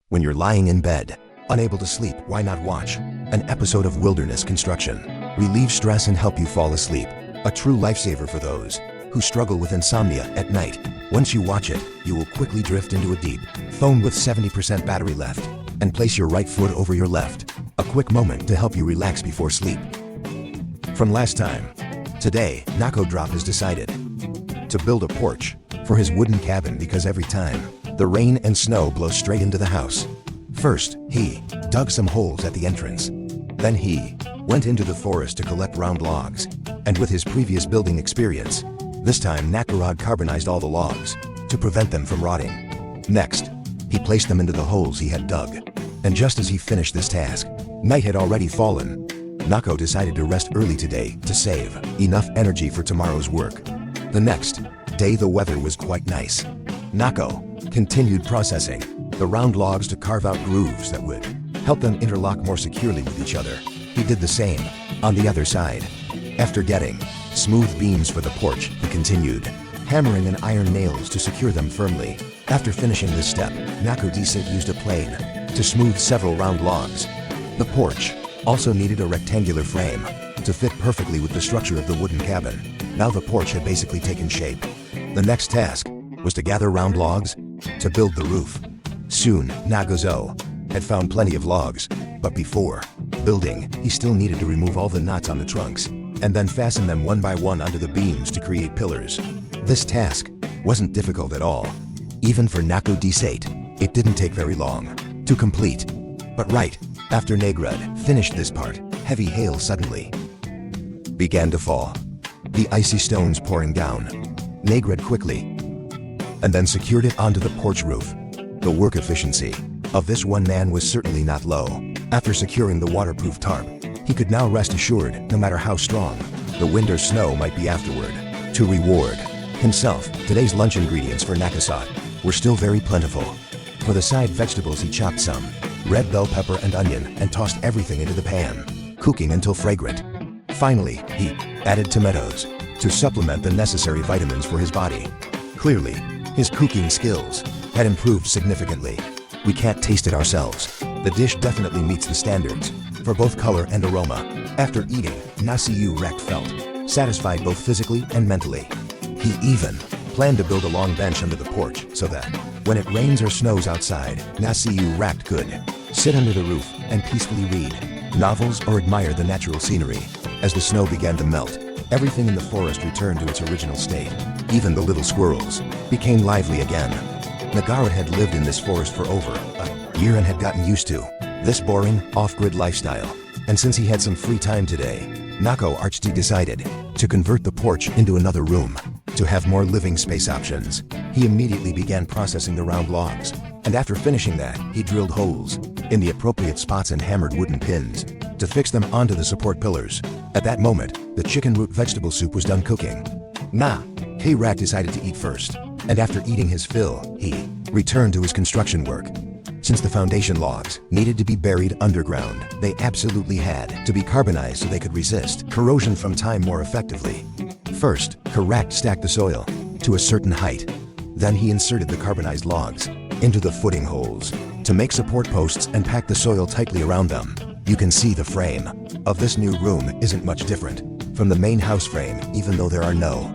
When you're lying in bed, unable to sleep, why not watch an episode of Wilderness Construction? Relieve stress and help you fall asleep. A true lifesaver for those who struggle with insomnia at night. Once you watch it, you will quickly drift into a deep phone with 70% battery left, and place your right foot over your left. A quick moment to help you relax before sleep. From last time, today, Nako Drop has decided to build a porch for his wooden cabin because every time the rain and snow blow straight into the house. First, he dug some holes at the entrance. Then he went into the forest to collect round logs. And with his previous building experience, this time Nako carbonized all the logs to prevent them from rotting. Next, he placed them into the holes he had dug. And just as he finished this task, night had already fallen. Nako decided to rest early today to save enough energy for tomorrow's work. The next day the weather was quite nice. Nako continued processing the round logs to carve out grooves that would help them interlock more securely with each other. He did the same on the other side. After getting smooth beams for the porch, he continued hammering in iron nails to secure them firmly. After finishing this step, Nako Drop used a plane to smooth several round logs. The porch also needed a rectangular frame to fit perfectly with the structure of the wooden cabin. Now the porch had basically taken shape. The next task was to gather round logs to build the roof. Soon, Nako had found plenty of logs, but before building, he still needed to remove all the knots on the trunks and then fasten them one by one onto the beams to create pillars. This task wasn't difficult at all. Even for Nako Drop, it didn't take very long to complete. But right after Nako finished this part, heavy hail suddenly began to fall. The icy stones pouring down. Nako quickly and then secured it onto the porch roof. The work efficiency of this one man was certainly not low. After securing the waterproof tarp, he could now rest assured no matter how strong the wind or snow might be afterward. To reward himself, today's lunch ingredients for Nako were still very plentiful. For the side vegetables, he chopped some red bell pepper and onion and tossed everything into the pan, cooking until fragrant. Finally, he added tomatoes to supplement the necessary vitamins for his body. Clearly, his cooking skills had improved significantly. We can't taste it ourselves. The dish definitely meets the standards for both color and aroma. After eating, Nako felt satisfied both physically and mentally. He even planned to build a long bench under the porch so that when it rains or snows outside, Nako could sit under the roof and peacefully read novels or admire the natural scenery. As the snow began to melt, everything in the forest returned to its original state. Even the little squirrels became lively again. Nako had lived in this forest for over a year and had gotten used to this boring, off-grid lifestyle. And since he had some free time today, Nako Drop decided to convert the porch into another room to have more living space options. He immediately began processing the round logs, and after finishing that, he drilled holes in the appropriate spots and hammered wooden pins to fix them onto the support pillars. At that moment, the chicken root vegetable soup was done cooking. Nako decided to eat first, and after eating his fill, he returned to his construction work. Since the foundation logs needed to be buried underground, they absolutely had to be carbonized so they could resist corrosion from time more effectively. First, Nako stacked the soil to a certain height. Then he inserted the carbonized logs into the footing holes to make support posts and pack the soil tightly around them. You can see the frame of this new room isn't much different from the main house frame, even though there are no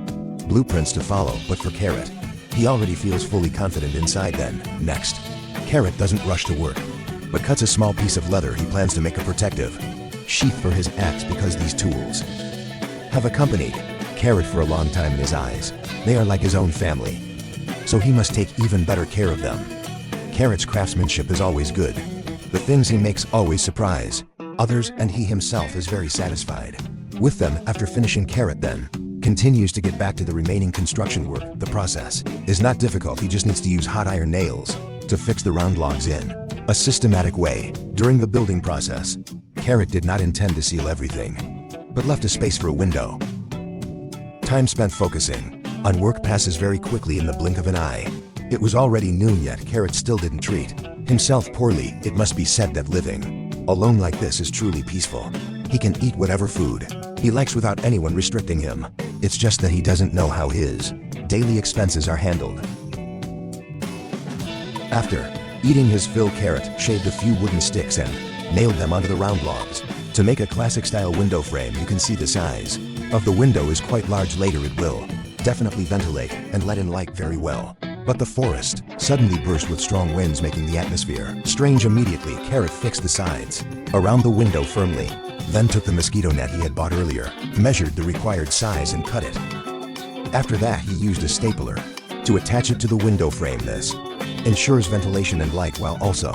blueprints to follow. But for Carrot, he already feels fully confident inside. Then, next, Carrot doesn't rush to work, but cuts a small piece of leather he plans to make a protective sheath for his axe because these tools have accompanied Carrot for a long time in his eyes. They are like his own family, so he must take even better care of them. Carrot's craftsmanship is always good. The things he makes always surprise others, and he himself is very satisfied with them. After finishing, Carrot then continues to get back to the remaining construction work. The process is not difficult. He just needs to use hot iron nails to fix the round logs in a systematic way. During the building process, Carrot did not intend to seal everything, but left a space for a window. Time spent focusing on work passes very quickly in the blink of an eye. It was already noon, yet Carrot still didn't treat himself poorly. It must be said that living alone like this is truly peaceful. He can eat whatever food he likes without anyone restricting him. It's just that he doesn't know how his daily expenses are handled. After Eating his fill, Carrot shaved a few wooden sticks and nailed them onto the round logs. To make a classic-style window frame, you can see the size of the window is quite large. Later it will definitely ventilate and let in light very well. But the forest suddenly burst with strong winds, making the atmosphere strange. Immediately, Carrot fixed the sides around the window firmly, then took the mosquito net he had bought earlier, measured the required size and cut it. After that, he used a stapler to attach it to the window frame. This ensures ventilation and light while also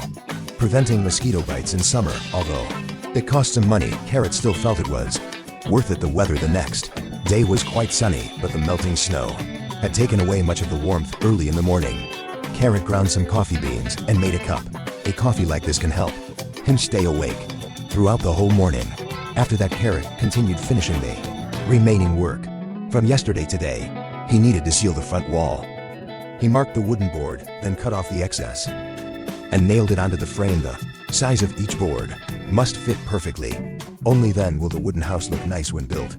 preventing mosquito bites in summer. Although it cost some money, Carrot still felt it was worth it. The weather the next day was quite sunny, but the melting snow had taken away much of the warmth. Early in the morning, Carrot ground some coffee beans and made a cup. A coffee like this can help him stay awake throughout the whole morning. After that, Carrot continued finishing the remaining work from yesterday. Today, he needed to seal the front wall. He marked the wooden board, then cut off the excess and nailed it onto the frame. The size of each board must fit perfectly. Only then will the wooden house look nice when built.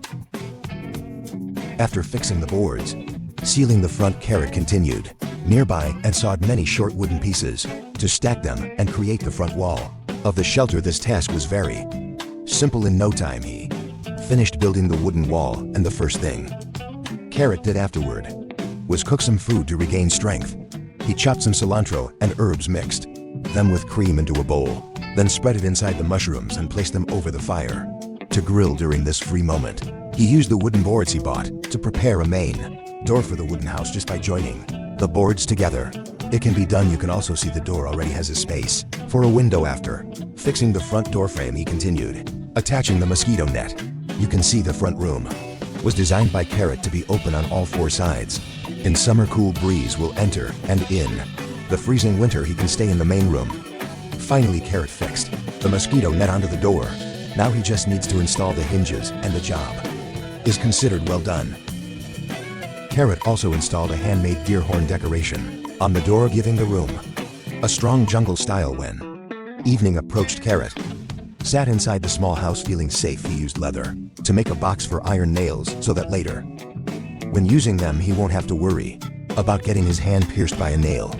After fixing the boards, sealing the front, Carrot continued nearby and sawed many short wooden pieces to stack them and create the front wall of the shelter. This task was very simple. In no time, he finished building the wooden wall, and the first thing Carrot did afterward was cook some food to regain strength. He chopped some cilantro and herbs, mixed them with cream into a bowl, then spread it inside the mushrooms and placed them over the fire to grill. During this free moment, he used the wooden boards he bought to prepare a main door for the wooden house just by joining the boards together. It can be done. You can also see the door already has a space for a window. After fixing the front door frame, he continued attaching the mosquito net. You can see the front room was designed by Carrot to be open on all four sides. In summer, cool breeze will enter, and in the freezing winter, he can stay in the main room. Finally, Carrot fixed the mosquito net onto the door. Now he just needs to install the hinges, and the job is considered well done. Carrot also installed a handmade deer horn decoration on the door, giving the room a strong jungle style. When evening approached, Carrot sat inside the small house feeling safe. He used leather to make a box for iron nails so that later, when using them, he won't have to worry about getting his hand pierced by a nail.